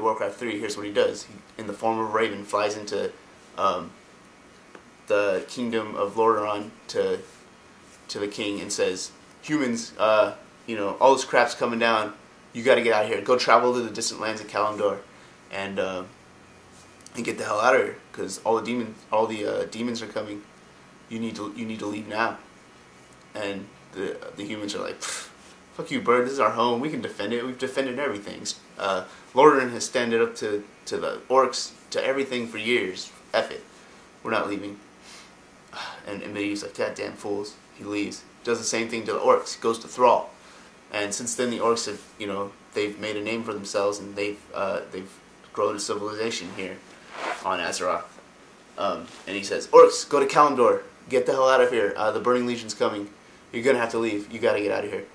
Warcraft 3, here's what he does. He, in the form of a raven, flies into the kingdom of Lordaeron to the king and says, humans, you know, all this crap's coming down. You got to get out of here. Go travel to the distant lands of Kalimdor and get the hell out of here, because all the demons are coming. You need to leave now. And the humans are like, fuck you, bird. This is our home. We can defend it. We've defended everything. Lordaeron has standed up to the orcs, to everything for years. F it. We're not leaving. And Medivh's like, goddamn fools. He leaves. Does the same thing to the orcs. Goes to Thrall. And since then, the orcs have, you know, they've made a name for themselves, and they've grown a civilization here on Azeroth. And he says, orcs, go to Kalimdor. Get the hell out of here. The Burning Legion's coming. You're gonna have to leave. You gotta get out of here.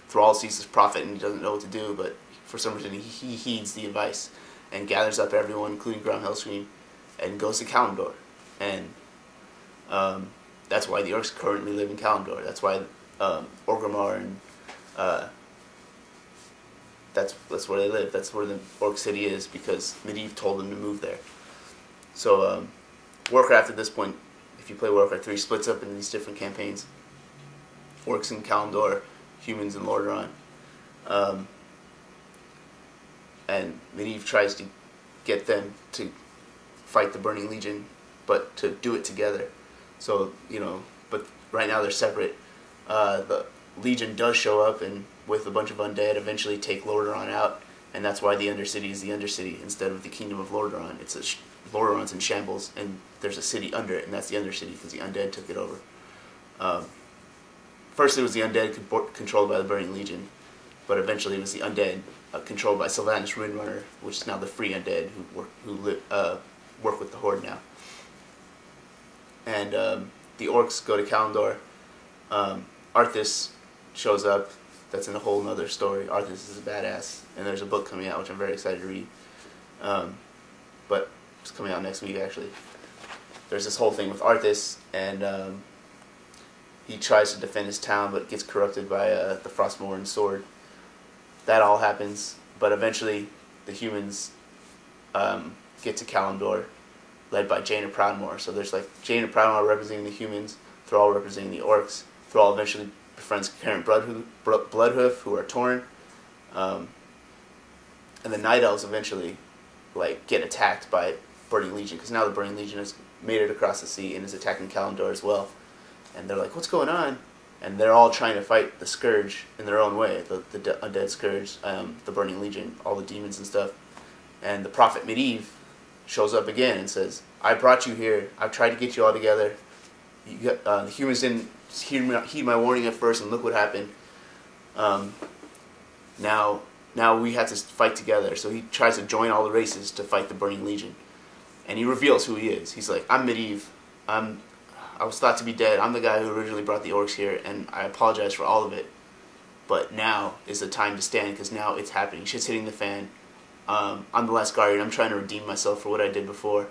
Thrall sees his prophet and he doesn't know what to do, but for some reason he heeds the advice and gathers up everyone, including Graham Hellscream, and goes to Kalimdor. And that's why the orcs currently live in Kalimdor. That's why Orgrimmar and that's where they live. That's where the orc city is, because Medivh told them to move there. So Warcraft at this point, if you play Warcraft 3, splits up into these different campaigns. Orcs in Kalimdor, humans in Lordaeron. And Medivh tries to get them to fight the Burning Legion, but to do it together. So, you know, but right now they're separate. The Legion does show up and with a bunch of undead eventually take Lordaeron out, and that's why the Undercity is the Undercity instead of the Kingdom of Lordaeron. It's Lordaeron's in shambles, and there's a city under it, and that's the Undercity because the undead took it over. First it was the undead controlled by the Burning Legion, but eventually it was the undead controlled by Sylvanas Windrunner, which is now the free undead who work with the Horde now. And the orcs go to Kalimdor. Arthas shows up. That's in a whole nother story. Arthas is a badass, and there's a book coming out which I'm very excited to read. But it's coming out next week actually. There's this whole thing with Arthas, and he tries to defend his town, but gets corrupted by the Frostmourne sword. That all happens, but eventually the humans get to Kalimdor, led by Jaina Proudmoore. So there's like Jaina Proudmoore representing the humans, Thrall representing the orcs. Thrall eventually befriends Karen Bloodhoof, who are Tauren, and the Night Elves eventually like get attacked by Burning Legion, because now the Burning Legion has made it across the sea and is attacking Kalimdor as well. And they're like, what's going on? And they're all trying to fight the Scourge in their own way, the Undead Scourge, the Burning Legion, all the demons and stuff. And the prophet Medivh shows up again and says, I brought you here. I've tried to get you all together. The humans didn't heed my warning at first, and look what happened. Now we have to fight together. So he tries to join all the races to fight the Burning Legion. And he reveals who he is. He's like, I'm Medivh. I was thought to be dead. I'm the guy who originally brought the orcs here, and I apologize for all of it. But now is the time to stand, because now it's happening. Shit's hitting the fan. I'm the last guardian. I'm trying to redeem myself for what I did before.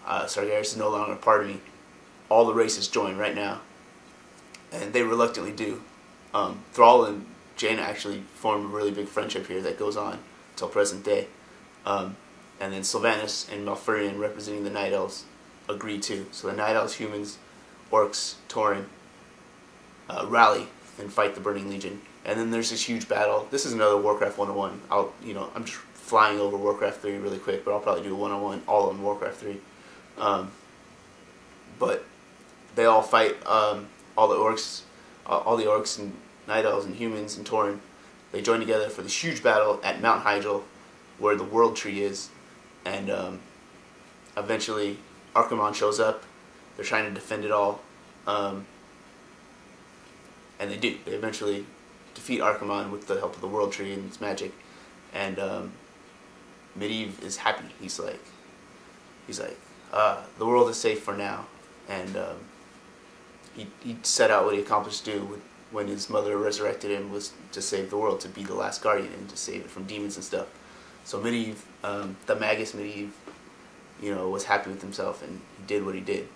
Sargeras is no longer a part of me. All the races join right now. And they reluctantly do. Thrall and Jaina actually form a really big friendship here that goes on until present day. And then Sylvanas and Malfurion, representing the Night Elves, agree too. So the Night Elves, humans, orcs, Tauren, rally and fight the Burning Legion. And then there's this huge battle. This is another Warcraft 101. I'm just flying over Warcraft 3 really quick, but I'll probably do a 101 all on Warcraft 3. But they all fight all the orcs and Night Elves and humans and Tauren. They join together for this huge battle at Mount Hyjal, where the World Tree is, and eventually Archimonde shows up. They're trying to defend it all, and they do. They eventually defeat Archimonde with the help of the World Tree and its magic, and Medivh is happy. He's like, the world is safe for now, and he set out what he accomplished to do when his mother resurrected him, was to save the world, to be the last guardian and to save it from demons and stuff. So Medivh, the Magus Medivh, was happy with himself, and he did what he did.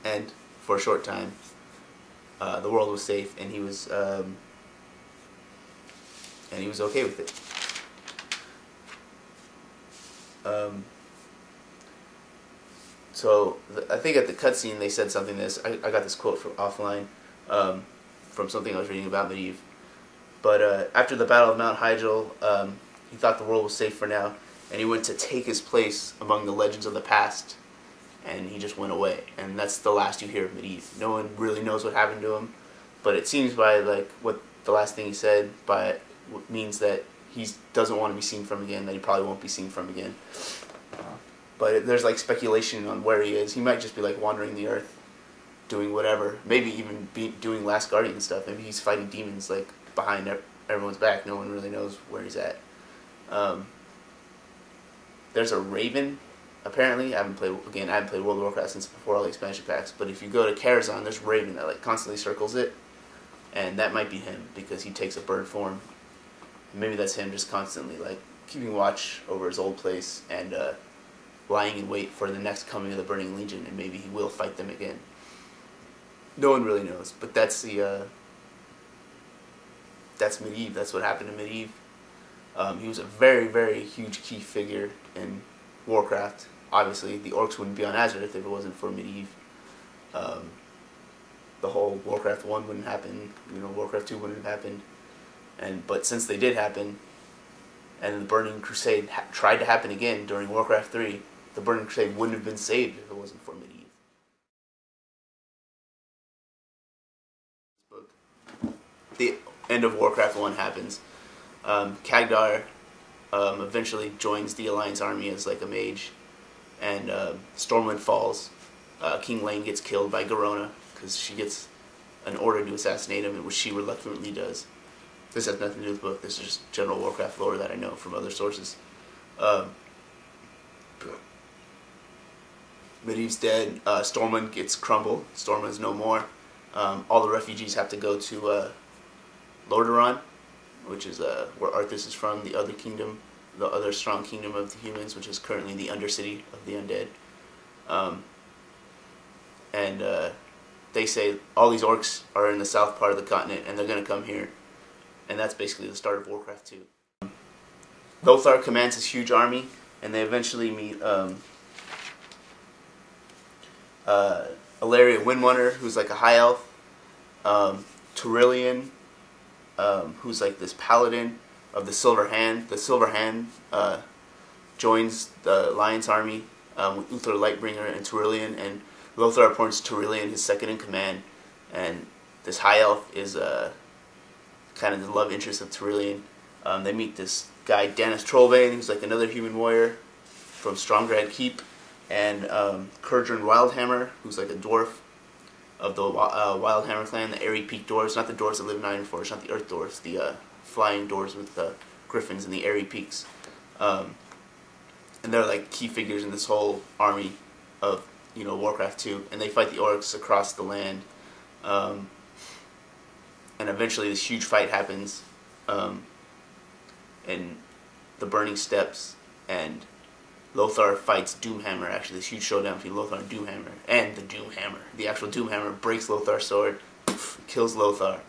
And for a short time, the world was safe, and he was okay with it. So I think at the cutscene they said something. I got this quote from offline, from something I was reading about Medivh. But after the Battle of Mount Hyjal, he thought the world was safe for now, and he went to take his place among the legends of the past, and he just went away. And that's the last you hear of Medivh. No one really knows what happened to him, but it seems by like what the last thing he said means that he doesn't want to be seen from again, that he probably won't be seen from again. But there's like speculation on where he is. He might just be like wandering the earth, doing whatever. Maybe even doing Last Guardian stuff. Maybe he's fighting demons like behind everyone's back. No one really knows where he's at. There's a raven, apparently. I haven't played World of Warcraft since before all the expansion packs. But if you go to Karazhan, there's a raven that like constantly circles it, and that might be him because he takes a bird form. Maybe that's him just constantly like keeping watch over his old place and lying in wait for the next coming of the Burning Legion, and maybe he will fight them again. No one really knows, but that's Medivh. That's what happened to Medivh. He was a very, very huge key figure in Warcraft. Obviously, the orcs wouldn't be on Azeroth if it wasn't for Medivh. The whole Warcraft 1 wouldn't happen. Warcraft 2 wouldn't have happened. But since they did happen, and the Burning Crusade tried to happen again during Warcraft 3, the Burning Crusade wouldn't have been saved if it wasn't for Medivh. The end of Warcraft 1 happens. Khadgar eventually joins the Alliance army as like a mage, and Stormwind falls. King Lane gets killed by Garona because she gets an order to assassinate him, which she reluctantly does. This has nothing to do with the book. This is just general Warcraft lore that I know from other sources. Medivh's dead. Stormwind gets crumbled. Stormwind's no more. All the refugees have to go to Lordaeron, which is where Arthas is from, the other kingdom, the other strong kingdom of the humans, which is currently the Undercity of the undead. They say all these orcs are in the south part of the continent, and they're going to come here. And that's basically the start of Warcraft 2. Lothar commands this huge army, and they eventually meet Ilaria Windrunner, who's like a high elf, Turillian, who's like this paladin of the Silver Hand. The Silver Hand joins the Alliance army with Uther Lightbringer and Turillian, and Lothar appoints Turillian his second in command, and this high elf is kind of the love interest of Turillian. They meet this guy, Danis Trollbane, who's like another human warrior from Stromgrad Keep, and Kurgrin Wildhammer, who's like a dwarf of the Wildhammer clan, the Airy Peak dwarves, not the dwarves that live in Ironforge, not the Earth dwarves, the flying dwarves with the griffins and the Airy Peaks. And they're like key figures in this whole army of Warcraft 2, and they fight the orcs across the land. And eventually this huge fight happens in the Burning Steppes, and Lothar fights Doomhammer, actually this huge showdown between Lothar and Doomhammer, and the Doomhammer. The actual Doomhammer breaks Lothar's sword, kills Lothar,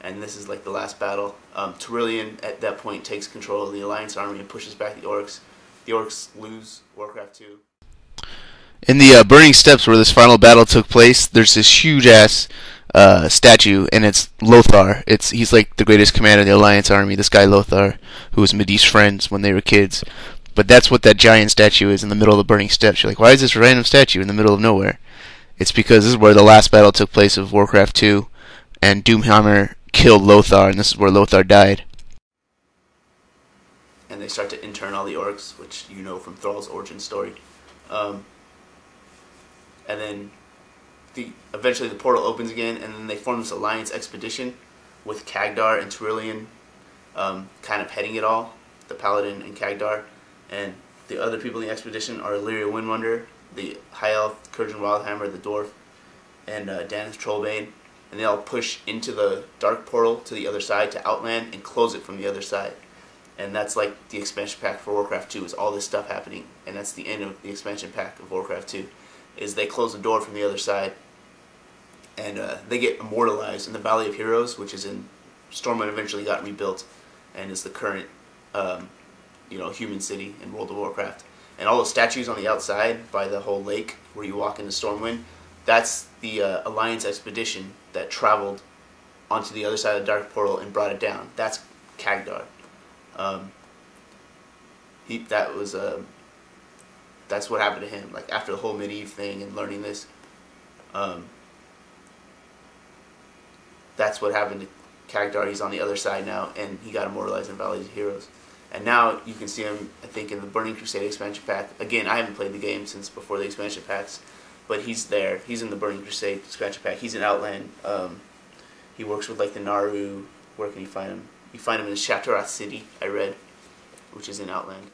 and this is like the last battle. Turillian at that point takes control of the Alliance army and pushes back the orcs. The orcs lose Warcraft 2. In the Burning Steppes where this final battle took place, there's this huge-ass statue, and it's Lothar. He's like the greatest commander of the Alliance army, this guy Lothar, who was Medivh's friends when they were kids. But that's what that giant statue is in the middle of the Burning Steppes. You're like, why is this random statue in the middle of nowhere? It's because this is where the last battle took place of Warcraft 2, and Doomhammer killed Lothar, and this is where Lothar died. And they start to intern all the orcs, which you know from Thrall's origin story. And then eventually the portal opens again, and then they form this Alliance expedition with Khadgar and Turillian kind of heading it all, the Paladin and Khadgar. And the other people in the expedition are Illyria Windrunner, the High Elf, Kurgrin Wildhammer, the Dwarf, and Danis Trollbane. And they all push into the Dark Portal to the other side to Outland and close it from the other side. And that's like the expansion pack for Warcraft 2, is all this stuff happening. And that's the end of the expansion pack of Warcraft 2, is they close the door from the other side. And they get immortalized in the Valley of Heroes, which is in Stormwind eventually got rebuilt and is the current human city in World of Warcraft. And all those statues on the outside by the whole lake where you walk into Stormwind, that's the Alliance expedition that traveled onto the other side of the Dark Portal and brought it down. That's Khagdar. That's what happened to him. Like after the whole Medivh thing and learning this, that's what happened to Khagdar. He's on the other side now, and he got immortalized in Valley of Heroes. And now you can see him, I think, in the Burning Crusade expansion pack. Again, I haven't played the game since before the expansion packs, but he's there. He's in the Burning Crusade expansion pack. He's in Outland. He works with like the Naru. Where can you find him? You find him in Shatarath City, I read, which is in Outland.